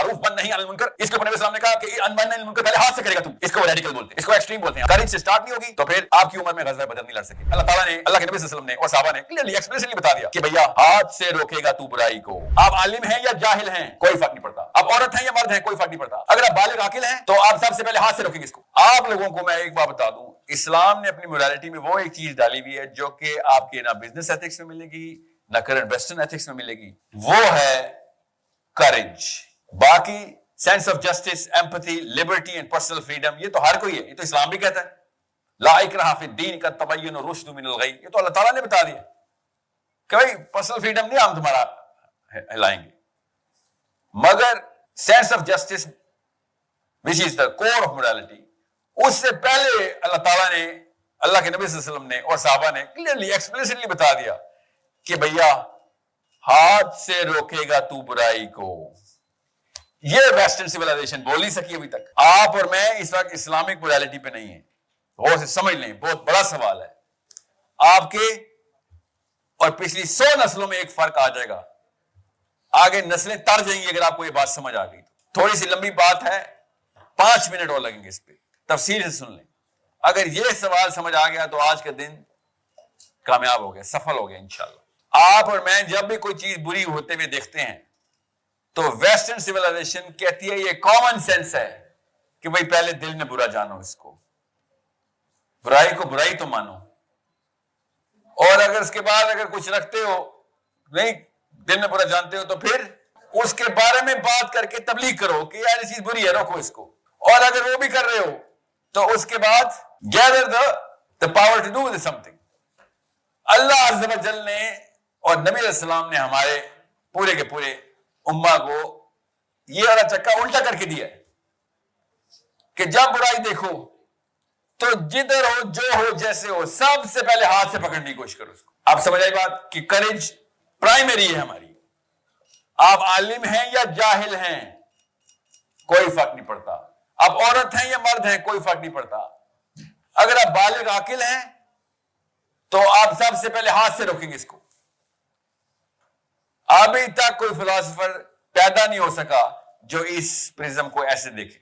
मारूफ one नहीं अनिल मुनकर, इसके ऊपर नबी सल्लल्लाहु अलैहि वसल्लम ने कहा कि अनवन अनिल मुनकर पहले हाथ से करेगा तू, इसको रेडिकल बोलते हैं, इसको एक्सट्रीम बोलते हैं। करेज से स्टार्ट नहीं होगी तो फिर आपकी उम्र में गज़वा बदर नहीं लड़ सके। अल्लाह ताला ने, अल्लाह के नबी सल्लल्लाहु अलैहि वसल्लम ने और सहाबा ने क्लियरली एक्सप्लिसिटली बता दिया कि भैया हाथ से रोकेगा तू बुराई को। आप आलिम हैं या जाहिल हैं कोई फर्क नहीं पड़ता, आप औरत हैं या मर्द हैं कोई फर्क नहीं पड़ता, अगर आप बालिग आकिल हैं तो आप सबसे पहले हाथ से रोकेंगे इसको। आप लोगों को मैं एक बात बता दूं, इस्लाम ने अपनी मोरालिटी में वो एक चीज डाली हुई है जो कि आपके ना बिजनेस एथिक्स में मिलेगी ना करंट वेस्टर्न एथिक्स में मिलेगी, वो है करेज। बाकी sense of justice, empathy, liberty and personal freedom, ये तो हर कोई है, ये तो इस्लाम भी कहता है। ला इकराह फिद्दीन कद तबय्यन रुश्द मिनल गय, ये तो अल्लाह ताला ने बता दिया कि भाई पर्सनल फ्रीडम नहीं हम तुम्हारा हिलाएंगे, मगर sense of justice which is the core of morality, उससे पहले अल्लाह ताला ने, अल्लाह के नबी सल्लल्लाहु अलैहि वसल्लम ने और सहाबा ने क्लियरली एक्सप्लिसिटली बता दिया कि भैया हाथ से रोकेगा तू बुराई को। ये वेस्टर्न सिविलाइजेशन बोल नहीं सकी अभी तक। आप और मैं इस वक्त इस्लामिक मोरालिटी पे नहीं है, गौर से समझ लें, बहुत बड़ा सवाल है। आपके और पिछली 100 नस्लों में एक फर्क आ जाएगा, आगे नस्लें तर जाएंगी अगर आपको ये बात समझ आ गई। थोड़ी सी लंबी बात है, 5 मिनट और लगेंगे इस पे, तफसील से सुन लें। अगर ये सवाल समझ आ गया तो आज का दिन कामयाब हो गया, सफल हो गया इंशाल्लाह। आप और मैं जब भी कोई चीज बुरी होते हुए देखते हैं तो वेस्टर्न सिविलाइजेशन कहती है, ये कॉमन सेंस है कि भाई पहले दिल में बुरा जानो, इसको बुराई को बुराई तो मानो, और अगर उसके बाद अगर कुछ रखते हो, नहीं दिल में बुरा जानते हो, तो फिर उसके बारे में बात करके तबलीग करो कि यार ये चीज बुरी है, रोको इसको। और अगर वो भी कर रहे हो तो उसके बाद gather the power to do something. Allah अज़्ज़ व जल ने और नबी अलैहिस्सलाम ने हमारे पूरे के पूरे उम्मा को ये वाला चक्का उल्टा करके दिया है कि जब बुराई देखो तो जिधर हो, जो हो, जैसे हो, सबसे पहले हाथ से पकड़ने की कोशिश करो उसको। आप समझ आई बात कि करेज प्राइमरी है हमारी। आप आलिम हैं या जाहिल हैं कोई फर्क नहीं पड़ता, आप औरत हैं या मर्द हैं कोई फर्क नहीं पड़ता, अगर आप बालिग आकिल हैं तो आप सबसे पहले हाथ से रोकेंगे इसको। अभी तक कोई फिलोसोफर पैदा नहीं हो सका जो इस प्रिज्म को ऐसे देखे।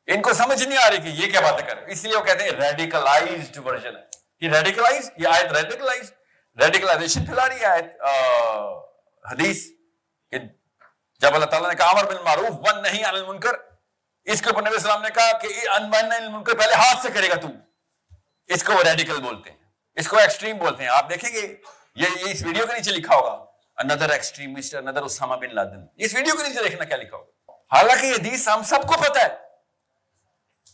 इनको समझ नहीं आ रही कि ये क्या बातें कर रहे, इसलिए वो कहते हैं रेडिकलाइज्ड वर्जन है। ये रेडिकलाइज, ये आयत रेडिकलाइज, रेडिकलाइजेशन फैला रही है आयत हदीस। जब अल्लाह ताला ने कहा अमर बिल मारूफ वन नहीं अनिल मुनकर, इसके ऊपर नबी सल्लल्लाहु अलैहि वसल्लम ने कहा कि अनवन अनिल मुनकर पहले हाथ से करेगा तू, इसको वो रेडिकल बोलते हैं, इसको एक्सट्रीम बोलते हैं। आप देखेंगे ये इस वीडियो के नीचे लिखा होगा another extremist, another Osama bin Laden. इस वीडियो के नीचे देखना क्या लिखा होगा। हालांकि ये हदीस हम सबको पता है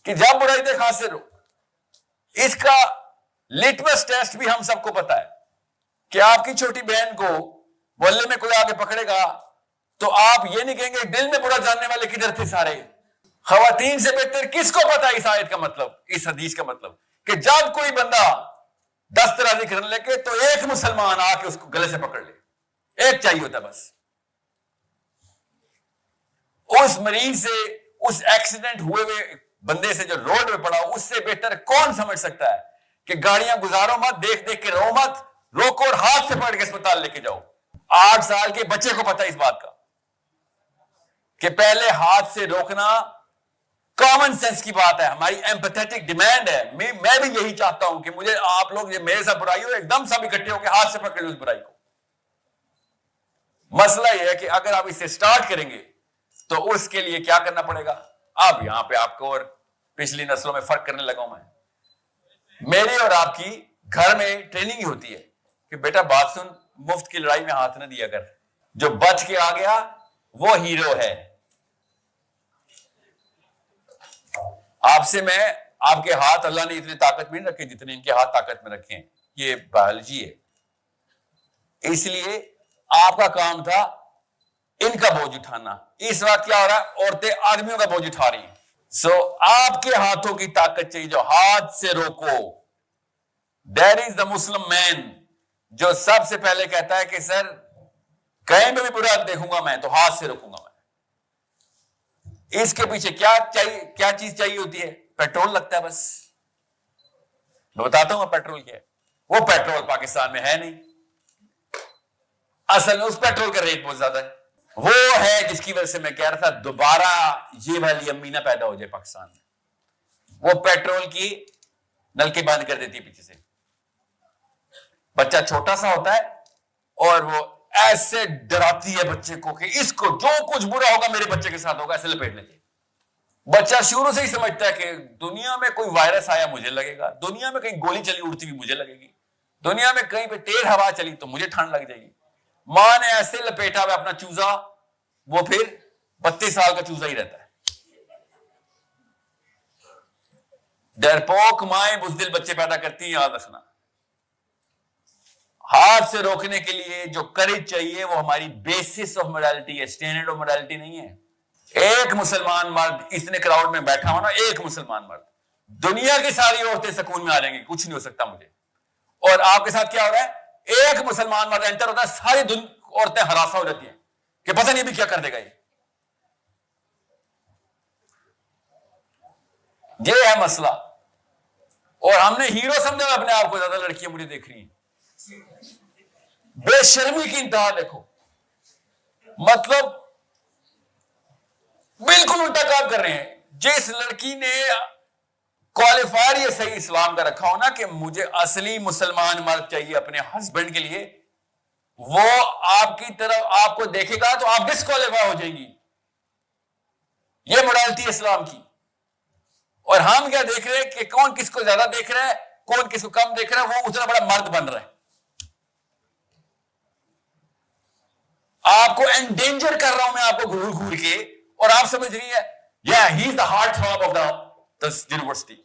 कि जब बुराई देख हाथ से रो। इसका लिटमस टेस्ट भी हम सबको पता है कि आपकी छोटी बहन को मोहल्ले में कोई आगे पकड़ेगा तो आप ये नहीं कहेंगे दिल में बुरा जानने वाले किधर थे सारे। खवातीन से बेहतर किसको पता है इस आयत का मतलब, इस हदीस का मतलब, कि जब कोई बंदा दस्तराजी करने लगे तो एक मुसलमान आके उसको गले से पकड़ ले, एक चाहिए होता बस। उस मरीज से, उस एक्सीडेंट हुए हुए बंदे से जो रोड में पड़ा, उससे बेहतर कौन समझ सकता है कि गाड़ियां गुजारो मत, देख देख के रो मत, रोको और हाथ से पकड़ के अस्पताल लेके जाओ। 8 साल के बच्चे को पता है इस बात का कि पहले हाथ से रोकना कॉमन सेंस की बात है, हमारी एम्पैथेटिक डिमांड है। मैं भी यही चाहता हूं कि मुझे आप लोग मेरे साथ बुराई हो एकदम सब इकट्ठे होकर हाथ से पकड़ लो उस बुराई को। मसला यह है कि अगर आप इसे स्टार्ट करेंगे तो उसके लिए क्या करना पड़ेगा। अब यहां पे आपको और पिछली नस्लों में फर्क करने लगा हूं मैं। मेरी और आपकी घर में ट्रेनिंग ही होती है कि बेटा बात सुन, मुफ्त की लड़ाई में हाथ न दिया कर, जो बच के आ गया वो हीरो है। आपसे मैं, आपके हाथ अल्लाह ने इतनी ताकत में नहीं रखे जितने इनके हाथ ताकत में रखे हैं, ये बायोलॉजी है। इसलिए आपका काम था इनका बोझ उठाना। इस वक्त क्या हो रहा है, औरतें आदमियों का बोझ उठा रही हैं। सो आपके हाथों की ताकत चाहिए जो हाथ से रोको। That is the Muslim man जो सबसे पहले कहता है कि सर कहीं पे भी बुरा देखूंगा मैं तो हाथ से रोकूंगा मैं। इसके पीछे क्या चाहिए, क्या चीज चाहिए होती है? पेट्रोल लगता है बस। मैं बताता हूं पेट्रोल क्या है। वो पेट्रोल पाकिस्तान में है नहीं, असल में उस पेट्रोल का रेट बहुत ज्यादा है। وہ ہے جس کی وجہ سے میں کہہ رہا تھا دوبارہ یہ والی امی نہ پیدا ہو جائے پاکستان میں. وہ پیٹرول کی نلکے بند کر دیتی پیچھے سے. بچہ چھوٹا سا ہوتا ہے اور وہ ایسے ڈراتی ہے بچے کو کہ اس کو جو کچھ برا ہوگا میرے بچے کے ساتھ ہوگا، ایسے لپیٹ لیتے. بچہ شروع سے ہی سمجھتا ہے کہ دنیا میں کوئی وائرس آیا مجھے لگے گا، دنیا میں کہیں گولی چلی اڑتی ہوئی مجھے لگے گی، دنیا میں کہیں پہ تیز ہوا چلی تو مجھے ٹھنڈ لگ جائے گی. ماں نے ایسے لپیٹا ہوا اپنا چوزا، وہ پھر 32 سال کا چوزا ہی رہتا ہے. ڈرپوک مائیں بزدل بچے پیدا کرتی ہیں، یاد رکھنا. ہاتھ سے روکنے کے لیے جو کریج چاہیے وہ ہماری بیسس آف موڈیلٹی ہے، اسٹینڈرڈ آف موڈیلٹی نہیں ہے. ایک مسلمان مرد اتنے کراؤڈ میں بیٹھا ہوا نا، ایک مسلمان مرد، دنیا کی ساری عورتیں سکون میں آ جائیں گی، کچھ نہیں ہو سکتا مجھے. اور آپ کے ساتھ کیا ہو رہا ہے؟ ایک مسلمان مرد انٹر ہوتا ہے، ساری عورتیں ہراساں ہو جاتی ہیں کہ پتہ نہیں بھی کیا کر دے گا یہ ہے مسئلہ. اور ہم نے ہیرو سمجھا اپنے آپ کو، زیادہ لڑکیاں مجھے دیکھ رہی ہیں. بے شرمی کی انتہا دیکھو، مطلب بالکل الٹا کام کر رہے ہیں. جس لڑکی نے کوالیفائر یہ صحیح اسلام کا رکھا ہو نا کہ مجھے اصلی مسلمان مرد چاہیے اپنے ہسبینڈ کے لیے، وہ آپ کی طرف آپ کو دیکھے گا تو آپ ڈسکوالیفائی ہو جائیں گی. یہ موڈیلٹی اسلام کی. اور ہم کیا دیکھ رہے ہیں کہ کون کس کو زیادہ دیکھ رہا ہے، کون کس کو کم دیکھ رہا ہے، وہ اتنا بڑا مرد بن رہا ہے. آپ کو انڈینجر کر رہا ہوں میں، آپ کو گھور گھور کے، اور آپ سمجھ رہی ہے یا he is the heart throb of the university.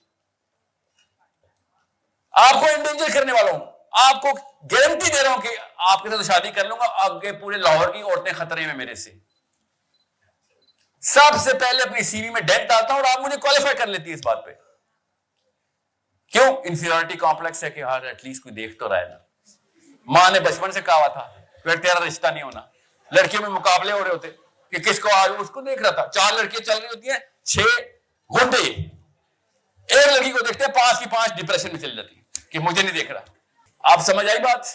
آپ کو انڈینجر کرنے والا ہوں، آپ کو گارنٹی دے رہا ہوں کہ آپ کے ساتھ شادی کر لوں گا، آگے پورے لاہور کی عورتیں خطرے میں میرے سے. سب سے پہلے اپنی سی وی میں ڈیٹ ڈالتا ہوں اور آپ مجھے کوالیفائی کر لیتی ہے اس بات پہ. کیوں؟ انفیریورٹی کمپلیکس ہے کہ ہاں ایٹ لیسٹ کوئی دیکھ تو رہا ہے نا. ماں نے بچپن سے کہا تھا پھر تیرا رشتہ نہیں ہونا. لڑکیوں میں مقابلے ہو رہے ہوتے کہ کس کو آج اس کو دیکھ رہا تھا. 4 لڑکیاں چل رہی ہوتی ہیں، 6 گھنٹے ایک لڑکی کو دیکھتے ہیں، 5 کی 5 ڈپریشن میں چلی جاتی ہے کہ مجھے نہیں دیکھ رہا. آپ سمجھ آئی بات؟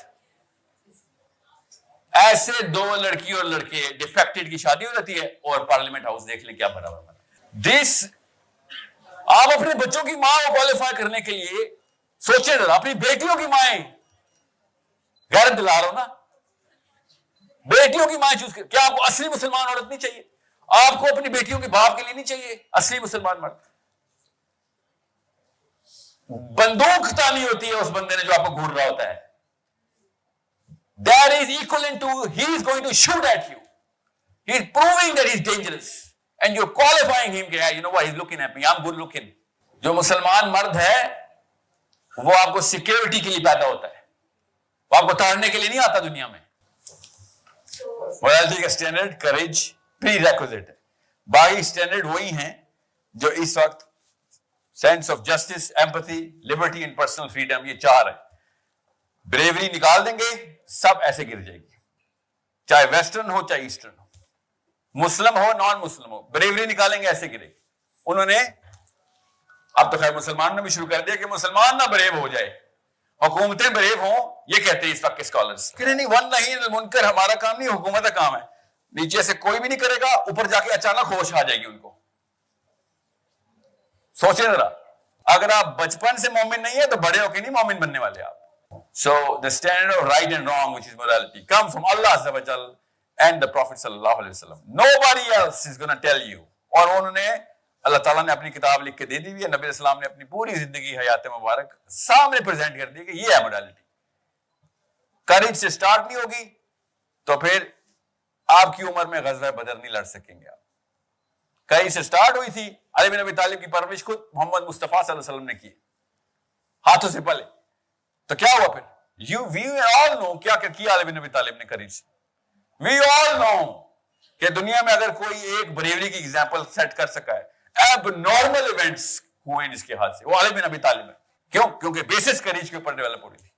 ایسے 2 لڑکی اور لڑکے ڈیفیکٹڈ کی شادی ہو جاتی ہے اور پارلیمنٹ ہاؤس دیکھ لیں کیا بھرا ہوا. دس آپ اپنے بچوں کی ماں کو کوالیفائی کرنے کے لیے سوچیں ذرا. اپنی بیٹیوں کی مائیں غیرت دلا رہا ہو نا، بیٹیوں کی ماں چوز کر. کیا آپ کو اصلی مسلمان عورت نہیں چاہیے؟ آپ کو اپنی بیٹیوں کے باپ کے لیے نہیں چاہیے اصلی مسلمان مرد؟ بندوق تانی ہوتی ہے اس بندے نے جو آپ کو گھور رہا ہوتا ہے. That is equivalent to he is going to shoot at you. He is proving that he is dangerous. And you're qualifying him. You know what? He's looking at me. I'm good looking. جو مسلمان مرد ہے وہ آپ کو security کے لیے پیدا ہوتا ہے، وہ آپ کو تاڑنے کے لیے نہیں آتا دنیا میں. موڈیلٹی کا اسٹینڈرڈ کریج پری ریکوزٹ ہے. باقی اسٹینڈرڈ وہی ہیں جو اس وقت sense of justice, empathy, Liberty and personal freedom, یہ 4 ہیں. بریوری نکال دیں گے سب ایسے گر جائے گی، چاہے ویسٹرن ہو چاہے ایسٹرن ہو، مسلم ہو نان مسلم ہو. بریوری نکالیں گے ایسے گرے گی. انہوں نے اب تو خیر مسلمان نے بھی شروع کر دیا کہ مسلمان نہ بریو ہو جائے، حکومتیں بریو ہوں. یہ کہتے ہیں اس وقت کے اسکالرس کہ نہیں ون نہیں المنکر ہمارا کام نہیں، حکومت کا کام ہے. نیچے سے کوئی بھی نہیں کرے گا، اوپر جا کے اچانک ہوش آ جائے گی ان کو. سوچیں ذرا، اگر آپ بچپن سے مومن نہیں ہے تو بڑے ہو کے نہیں مومن بننے والے آپ. So the standard of right and wrong, which is morality, comes from Allah Azza wa Jal and the Prophet sallallahu alaihi wasallam. Nobody else is going to tell you. اور انہوں نے اللہ تعالیٰ نے اپنی کتاب لکھ کے دے دی ہوئی ہے. نبی علیہ السلام نے اپنی پوری زندگی حیات مبارک سامنے پریزنٹ کر دی کہ یہ ہے موڈیلٹی. کریج سے سٹارٹ نہیں ہوگی تو پھر آپ کی عمر میں غزوہ بدر نہیں لڑ سکیں گے آپ. کریج سے سٹارٹ ہوئی تھی. علی بن ابی طالب کی پرورش خود محمد مصطفیٰ صلی اللہ علیہ وسلم نے کی ہاتھوں سے پلے. تو کیا ہوا پھر؟ we all know کیا کیا علی بن ابی طالب نے کریج سے. we all know کہ دنیا میں اگر کوئی ایک بریوری کی ایگزامپل سیٹ کر سکا ہے، اب نارمل ایونٹس ہوئے جس کے ہاتھ سے، وہ علی بن ابی طالب ہے. کیوں؟ کیونکہ بیسس کریج کے اوپر ڈیولپ ہو رہی تھی.